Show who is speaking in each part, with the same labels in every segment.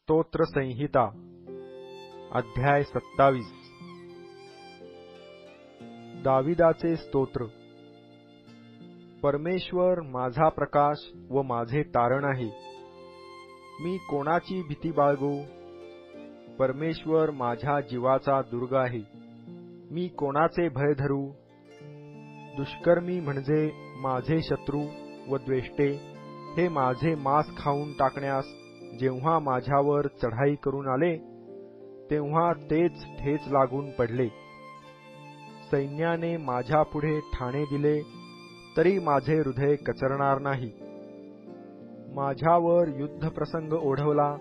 Speaker 1: स्तोत्र संहिता अध्याय 27 दाविदाचे स्तोत्र। परमेश्वर माझा प्रकाश व माझे तारण आहे, मी कोणाची भीती बाळगू। परमेश्वर माझ्या जीवाचा दुर्ग आहे, मी कोणाचे भय धरू। दुष्कर्मी म्हणजे माझे शत्रू व द्वेष्टे हे माझे मांस खाऊन टाकण्यास जेव्हा माझ्यावर चढाई करून आले, तेव्हा तेच ठेच लागून पडले। सैन्याने माझ्या पुढे ठाणे दिले तरी माझे हृदय कचरणार नाही। माझ्यावर युद्धप्रसंग ओढवला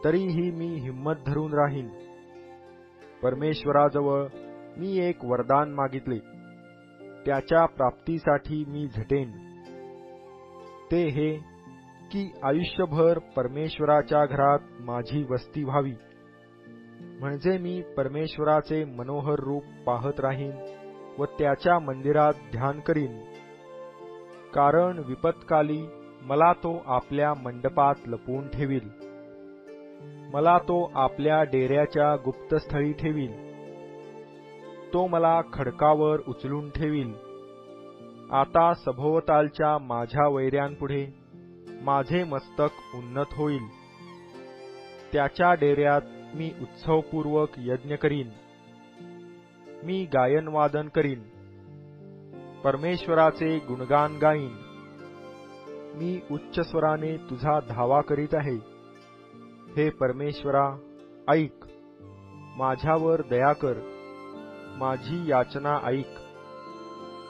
Speaker 1: तरीही मी हिम्मत धरून राहीन। परमेश्वराजवळ मी एक वरदान मागितले, त्याच्या प्राप्तीसाठी मी झटेन। ते हे की आयुष्यभर परमेश्वराच्या घरात माझी वस्ती व्हावी, म्हणजे मी परमेश्वराचे मनोहर रूप पाहत राहीन व त्याच्या मंदिरात ध्यान करीन। कारण विपत्काली मला तो आपल्या मंडपात लपवून ठेवील, मला तो आपल्या डेऱ्याच्या गुप्तस्थळी ठेवील। तो मला खडकावर उचलून ठेवील। आता सभोवतालच्या माझ्या वैऱ्यांपुढे माझे मस्तक उन्नत होईल। त्याच्या डेऱ्यात मी उत्सवपूर्वक यज्ञ करीन, मी गायनवादन करीन, परमेश्वराचे गुणगान गाईन। मी उच्च स्वराने तुझा धावा करीत आहे। हे परमेश्वरा, ऐक, माझ्यावर दया कर, माझी याचना ऐक।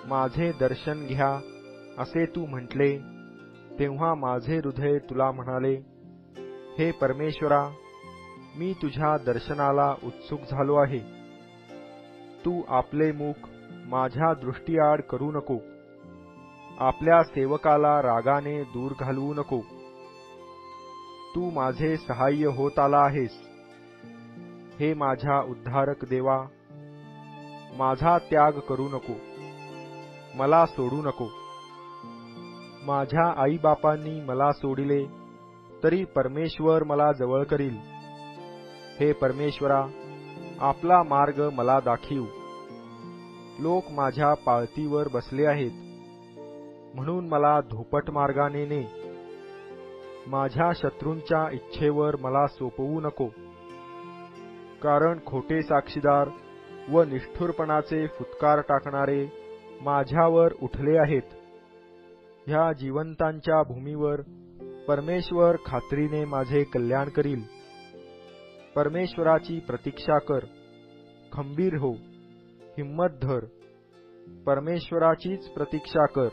Speaker 1: माझे दर्शन घ्या असे तू म्हटले, तेव्हा माझे हृदय तुला म्हणाले, हे परमेश्वरा, मी तुझ्या दर्शनाला उत्सुक झालो आहे। तू आपले मुख माझ्या दृष्टीआड करू नको, आपल्या सेवकाला रागाने दूर घालवू नको। तू माझे सहाय्य होत आला आहेस। हे माझ्या उद्धारक देवा, माझा त्याग करू नको, मला सोडू नको। माझ्या आईबापांनी मला सोडिले तरी परमेश्वर मला जवळ करील। हे परमेश्वरा, आपला मार्ग मला दाखीव। लोक माझ्या पाळतीवर बसले आहेत, म्हणून मला धोपट मार्गाने ने। माझ्या शत्रूंच्या इच्छेवर मला सोपवू नको, कारण खोटे साक्षीदार व निष्ठुरपणाचे फुत्कार टाकणारे माझ्यावर उठले आहेत। ह्या जिवंतांच्या भूमीवर परमेश्वर खात्रीने माझे कल्याण करील। परमेश्वराची प्रतीक्षा कर, खंबीर हो, हिम्मत धर, परमेश्वराचीच प्रतीक्षा कर।